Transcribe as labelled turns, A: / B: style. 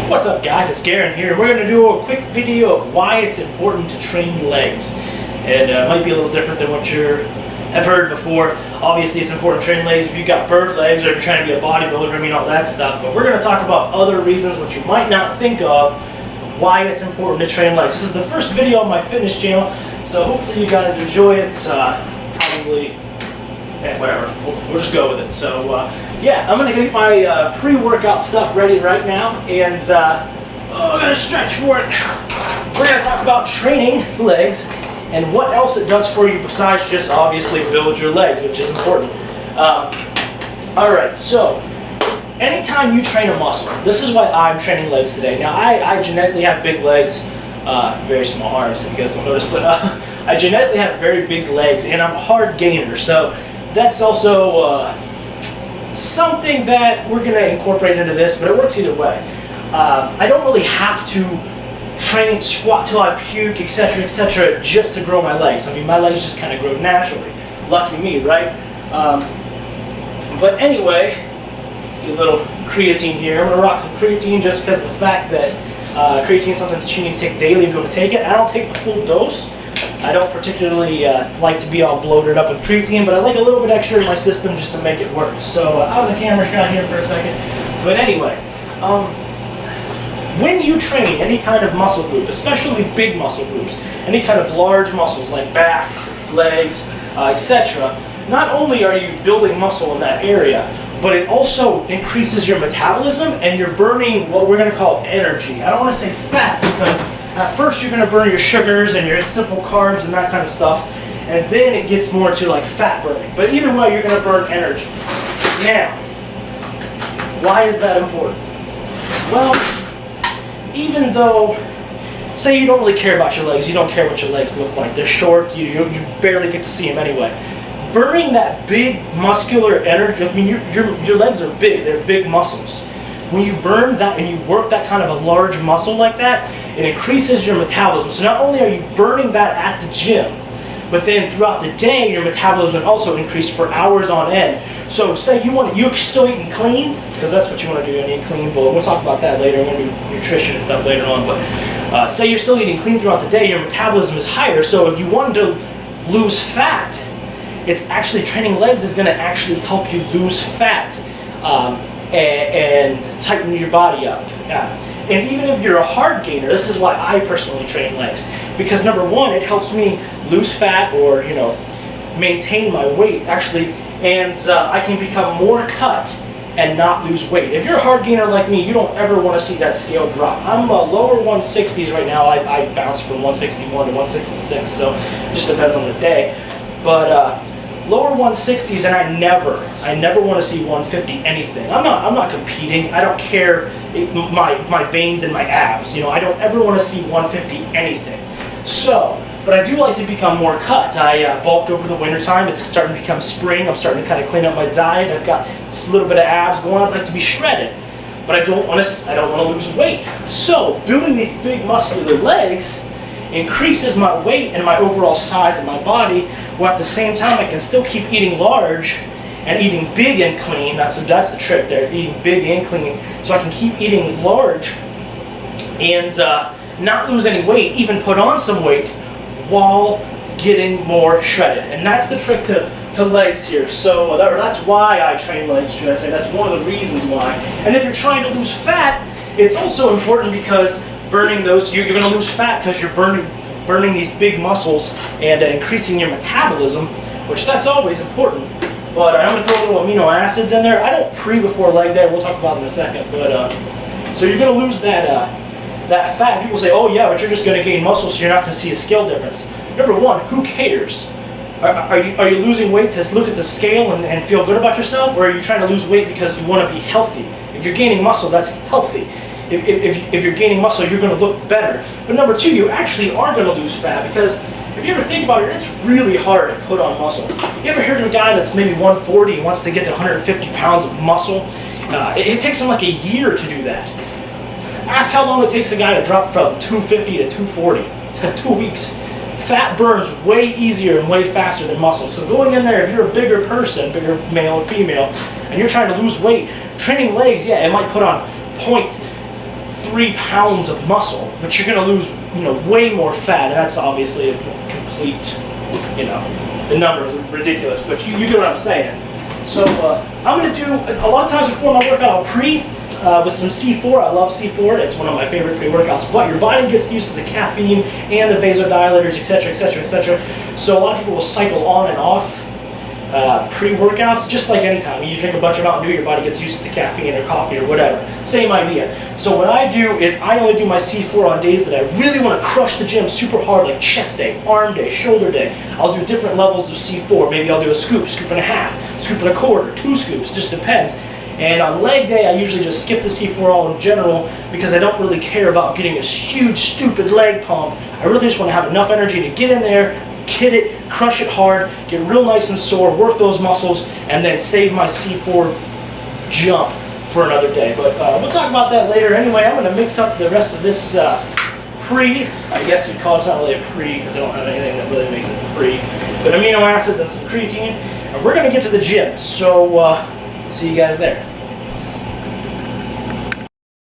A: What's up guys, it's Garen here, and we're going to do a quick video of why it's important to train legs. And it might be a little different than what you have heard before. Obviously it's important to train legs if you've got bird legs or if you're trying to be a bodybuilder, I mean all that stuff. But we're going to talk about other reasons which you might not think of why it's important to train legs. This is the first video on my fitness channel, so hopefully you guys enjoy it. Probably, whatever, we'll just go with it. So yeah, I'm going to get my pre-workout stuff ready right now, and I'm going to stretch for it. We're going to talk about training legs and what else it does for you besides just obviously build your legs, which is important. Alright, so anytime you train a muscle, this is why I'm training legs today. Now I genetically have big legs, very small arms if you guys don't notice, but I genetically have very big legs and I'm a hard gainer, so that's also something that we're going to incorporate into this, but it works either way. I don't really have to train squat till I puke, etc., just to grow my legs. I mean, my legs just kind of grow naturally. Lucky me, right? But anyway, let's get a little creatine here. I'm going to rock some creatine just because of the fact that creatine is something that you need to take daily if you want to take it. I don't take the full dose. I don't particularly like to be all bloated up with creatine, but I like a little bit extra in my system just to make it work. So out of the camera shot here for a second. But anyway, when you train any kind of muscle group, especially big muscle groups, any kind of large muscles like back, legs, etc., not only are you building muscle in that area, but it also increases your metabolism and you're burning what we're going to call energy. I don't want to say fat because at first you're going to burn your sugars and your simple carbs and that kind of stuff, and then it gets more to like fat burning. But either way, you're going to burn energy. Now, why is that important? Well, even though, say you don't really care about your legs, you don't care what your legs look like, they're short, you barely get to see them anyway. Burning that big muscular energy, I mean your legs are big, they're big muscles. When you burn that and you work that kind of a large muscle like that, it increases your metabolism. So not only are you burning that at the gym, but then throughout the day your metabolism also increase for hours on end. So say you're still eating clean, because that's what you want to do, you eat clean, but we'll talk about that later, we're going to do nutrition and stuff later on, but say you're still eating clean throughout the day, your metabolism is higher, so if you wanted to lose fat, it's actually training legs is going to actually help you lose fat and tighten your body up. And even if you're a hard gainer, this is why I personally train legs, because number one, it helps me lose fat or maintain my weight actually, and I can become more cut and not lose weight. If you're a hard gainer like me, you don't ever want to see that scale drop. I'm lower 160s right now. I bounce from 161 to 166, so it just depends on the day. But lower 160s, and I never want to see 150 anything. I'm not competing. I don't care my veins and my abs. I don't ever want to see 150 anything. So, but I do like to become more cut. I bulked over the winter time. It's starting to become spring. I'm starting to kind of clean up my diet. I've got a little bit of abs going on. I'd like to be shredded, but I don't want to lose weight. So, building these big muscular legs increases my weight and my overall size of my body, while at the same time I can still keep eating large and eating big and clean. That's the trick there, eating big and clean, so I can keep eating large and not lose any weight, even put on some weight while getting more shredded. And that's the trick to legs here. So that's why I train legs, should I say. That's one of the reasons why. And if you're trying to lose fat, it's also important because burning those, you're going to lose fat because you're burning these big muscles and increasing your metabolism, which that's always important. But I'm going to throw a little amino acids in there. I don't before leg day, we'll talk about it in a second. But so you're going to lose that fat. People say, oh yeah, but you're just going to gain muscle, so you're not going to see a scale difference. Number one, who cares? Are you losing weight to look at the scale and feel good about yourself, or are you trying to lose weight because you want to be healthy? If you're gaining muscle, that's healthy. If you're gaining muscle, you're going to look better. But number two, you actually are going to lose fat, because if you ever think about it, it's really hard to put on muscle. You ever heard of a guy that's maybe 140 and wants to get to 150 pounds of muscle? It takes him like a year to do that. Ask how long it takes a guy to drop from 250 to 240. 2 weeks. Fat burns way easier and way faster than muscle. So going in there, if you're a bigger person, bigger male or female, and you're trying to lose weight, training legs, yeah, it might put on 0.5 3 pounds of muscle, but you're going to lose, way more fat. And that's obviously a complete, the numbers are ridiculous, but you get what I'm saying. So I'm going to do, a lot of times before my workout, I'll pre with some C4. I love C4. It's one of my favorite pre-workouts, but your body gets used to the caffeine and the vasodilators, etc., etc., etc. So a lot of people will cycle on and off pre-workouts, just like anytime. You drink a bunch of Mountain Dew, your body gets used to the caffeine or coffee or whatever. Same idea. So what I do is I only do my C4 on days that I really want to crush the gym super hard, like chest day, arm day, shoulder day. I'll do different levels of C4. Maybe I'll do a scoop, scoop and a half, scoop and a quarter, 2 scoops, just depends. And on leg day, I usually just skip the C4 all in general because I don't really care about getting a huge, stupid leg pump. I really just want to have enough energy to get in there, hit it, crush it hard, get real nice and sore, work those muscles, and then save my C4 jump for another day. But we'll talk about that later. Anyway, I'm going to mix up the rest of this pre, I guess you'd call it, it's not really a pre because I don't have anything that really makes it pre, but amino acids and some creatine, and we're going to get to the gym. So see you guys there.